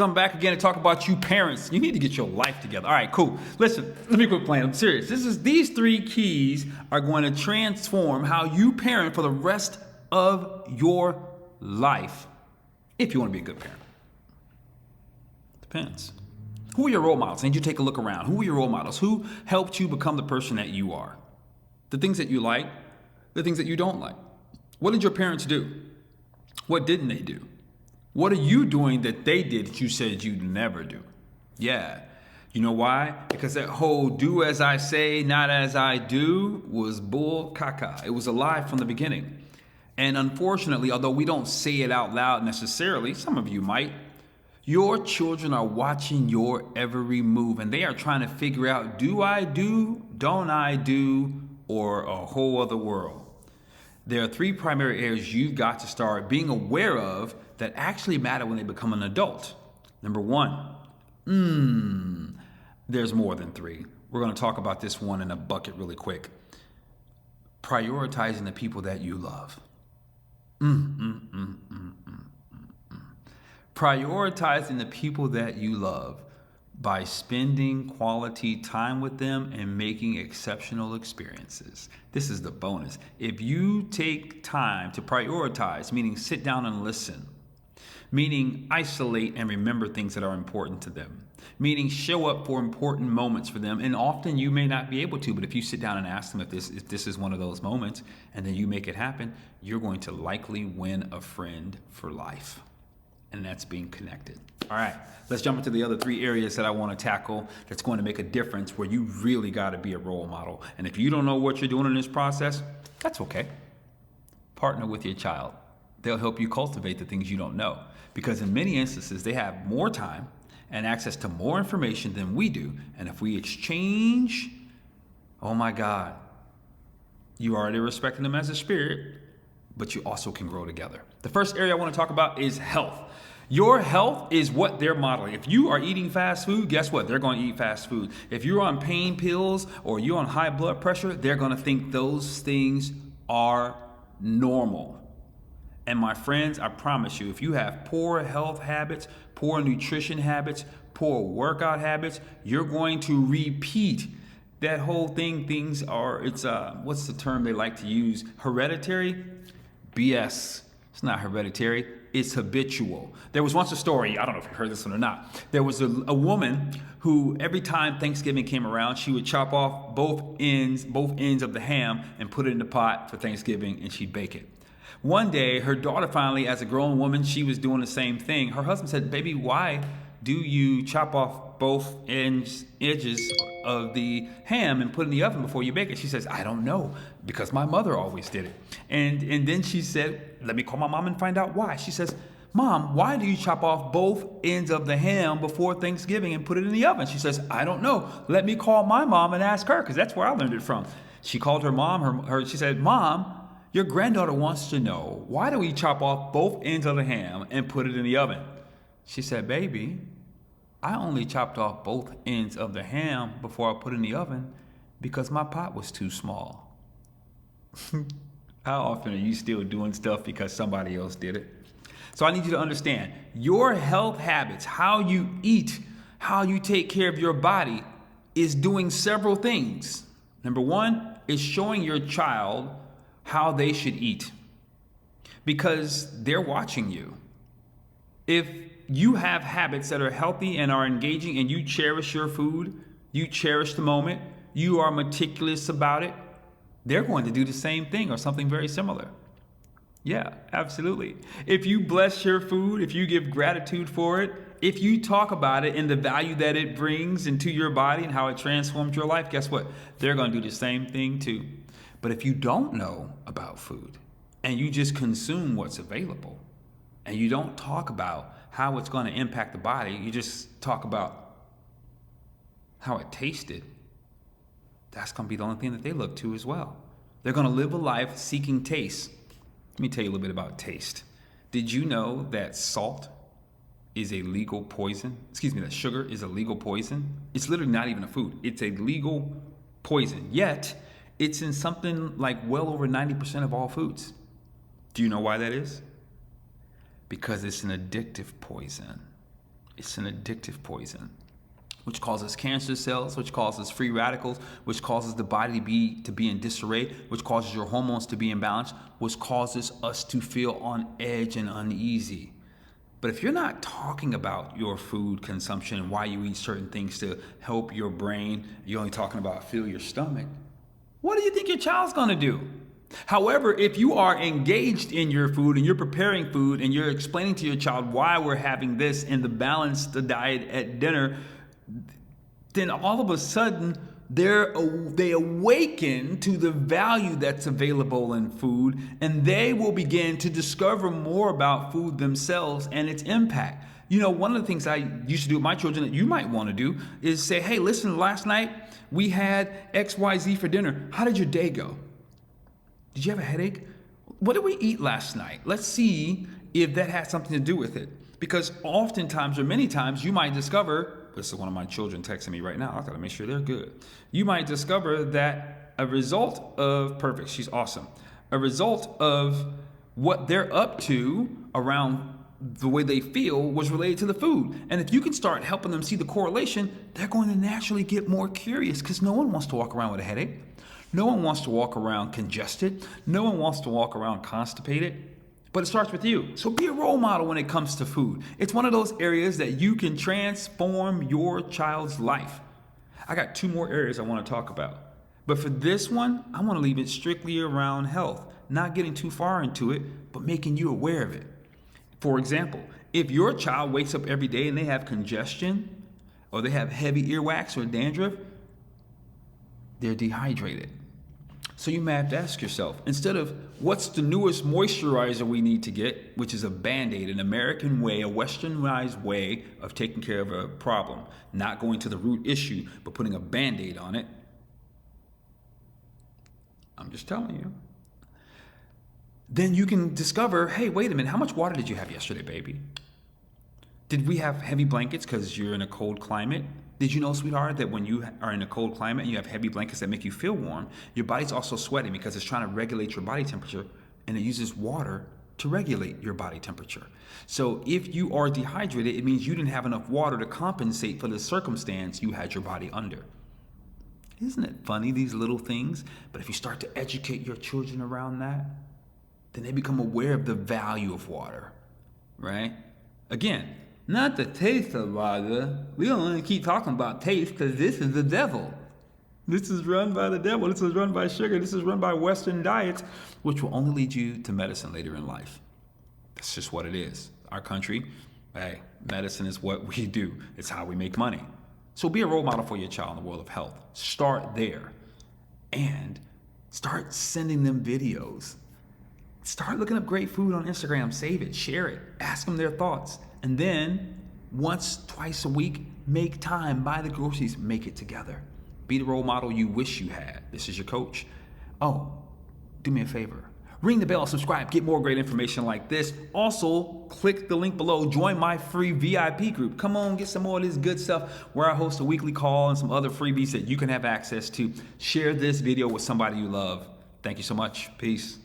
I'm back again to talk about you parents. You need to get your life together. All right, cool. Listen, let me quit playing. I'm serious. These three keys are going to transform how you parent for the rest of your life. If you want to be a good parent. Depends. Who are your role models? I need you to take a look around. Who are your role models? Who helped you become the person that you are? The things that you like, the things that you don't like. What did your parents do? What didn't they do? What are you doing that they did that you said you'd never do? Yeah. You know why? Because that whole do as I say, not as I do was bull caca. It was a lie from the beginning. And unfortunately, although we don't say it out loud necessarily, some of you might, your children are watching your every move and they are trying to figure out, do I do, don't I do, or a whole other world. There are three primary areas you've got to start being aware of that actually matter when they become an adult. Number one, there's more than three. We're going to talk about this one in a bucket really quick. Prioritizing the people that you love. Prioritizing the people that you love by spending quality time with them and making exceptional experiences. This is the bonus. If you take time to prioritize, meaning sit down and listen, meaning isolate and remember things that are important to them, meaning show up for important moments for them, and often you may not be able to, but if you sit down and ask them if this is one of those moments, and then you make it happen, you're going to likely win a friend for life. And that's being connected. All right, let's jump into the other three areas that I want to tackle that's going to make a difference where you really got to be a role model. And if you don't know what you're doing in this process, that's okay. Partner with your child. They'll help you cultivate the things you don't know. Because in many instances, they have more time and access to more information than we do. And if we exchange, oh my God, you already respecting them as a spirit, but you also can grow together. The first area I want to talk about is health. Your health is what they're modeling. If you are eating fast food, guess what? They're going to eat fast food. If you're on pain pills or you're on high blood pressure, they're going to think those things are normal. And my friends, I promise you, if you have poor health habits, poor nutrition habits, poor workout habits, you're going to repeat that whole thing. Things are, what's the term they like to use? Hereditary? BS. It's not hereditary. It's habitual. There was once a story, I don't know if you heard this one or not. There was a woman who every time Thanksgiving came around, she would chop off both ends of the ham and put it in the pot for Thanksgiving and she'd bake it. One day, her daughter finally, as a grown woman, she was doing the same thing. Her husband said, "Baby, why do you chop off both edges of the ham and put it in the oven before you bake it?" She says, "I don't know, because my mother always did it." And then she said, "Let me call my mom and find out why." She says, "Mom, why do you chop off both ends of the ham before Thanksgiving and put it in the oven?" She says, "I don't know. Let me call my mom and ask her, because that's where I learned it from." She called her mom. She said, "Mom, your granddaughter wants to know, why do we chop off both ends of the ham and put it in the oven?" She said, "Baby, I only chopped off both ends of the ham before I put it in the oven because my pot was too small." How often are you still doing stuff because somebody else did it? So I need you to understand, your health habits, how you eat, how you take care of your body is doing several things. Number one is showing your child how they should eat, because they're watching you. If you have habits that are healthy and are engaging and you cherish your food, you cherish the moment, you are meticulous about it, they're going to do the same thing or something very similar. Yeah, absolutely. If you bless your food, if you give gratitude for it, if you talk about it and the value that it brings into your body and how it transforms your life, guess what? They're going to do the same thing too. But if you don't know about food and you just consume what's available and you don't talk about how it's going to impact the body, you just talk about how it tasted, that's going to be the only thing that they look to as well. They're going to live a life seeking taste. Let me tell you a little bit about taste. Did you know that salt is a legal poison? That sugar is a legal poison? It's literally not even a food. It's a legal poison. Yet, it's in something like well over 90% of all foods. Do you know why that is? Because it's an addictive poison. It's an addictive poison, which causes cancer cells, which causes free radicals, which causes the body to be in disarray, which causes your hormones to be imbalanced, which causes us to feel on edge and uneasy. But if you're not talking about your food consumption and why you eat certain things to help your brain, you're only talking about fill your stomach, what do you think your child's gonna do? However, if you are engaged in your food and you're preparing food and you're explaining to your child why we're having this in the balanced diet at dinner, then all of a sudden they awaken to the value that's available in food, and they will begin to discover more about food themselves and its impact. You know, one of the things I used to do with my children that you might want to do is say, hey, listen, last night we had XYZ for dinner. How did your day go? Did you have a headache? What did we eat last night? Let's see if that had something to do with it. Because oftentimes or many times you might discover, this is one of my children texting me right now, I've got to make sure they're good. You might discover that a result of, perfect, she's awesome. A result of what they're up to around the way they feel was related to the food. And if you can start helping them see the correlation, they're going to naturally get more curious, because no one wants to walk around with a headache. No one wants to walk around congested. No one wants to walk around constipated. But it starts with you. So be a role model when it comes to food. It's one of those areas that you can transform your child's life. I got 2 more areas I want to talk about. But for this one, I want to leave it strictly around health, not getting too far into it, but making you aware of it. For example, if your child wakes up every day and they have congestion, or they have heavy earwax or dandruff, they're dehydrated. So you may have to ask yourself, instead of what's the newest moisturizer we need to get, which is a Band-Aid, an American way, a westernized way of taking care of a problem, not going to the root issue, but putting a Band-Aid on it. I'm just telling you. Then you can discover, hey, wait a minute, how much water did you have yesterday, baby? Did we have heavy blankets because you're in a cold climate? Did you know, sweetheart, that when you are in a cold climate and you have heavy blankets that make you feel warm, your body's also sweating because it's trying to regulate your body temperature, and it uses water to regulate your body temperature. So if you are dehydrated, it means you didn't have enough water to compensate for the circumstance you had your body under. Isn't it funny, these little things? But if you start to educate your children around that, then they become aware of the value of water, right? Again, not the taste of water. We don't want to keep talking about taste because this is the devil. This is run by the devil. This is run by sugar. This is run by Western diets, which will only lead you to medicine later in life. That's just what it is. Our country, hey, medicine is what we do. It's how we make money. So be a role model for your child in the world of health. Start there and start sending them videos. Start looking up great food on Instagram. Save it, share it, ask them their thoughts. And then once, twice a week, make time, buy the groceries, make it together. Be the role model you wish you had. This is your coach. Oh, do me a favor. Ring the bell, subscribe, get more great information like this. Also, click the link below, join my free VIP group. Come on, get some more of this good stuff where I host a weekly call and some other freebies that you can have access to. Share this video with somebody you love. Thank you so much. Peace.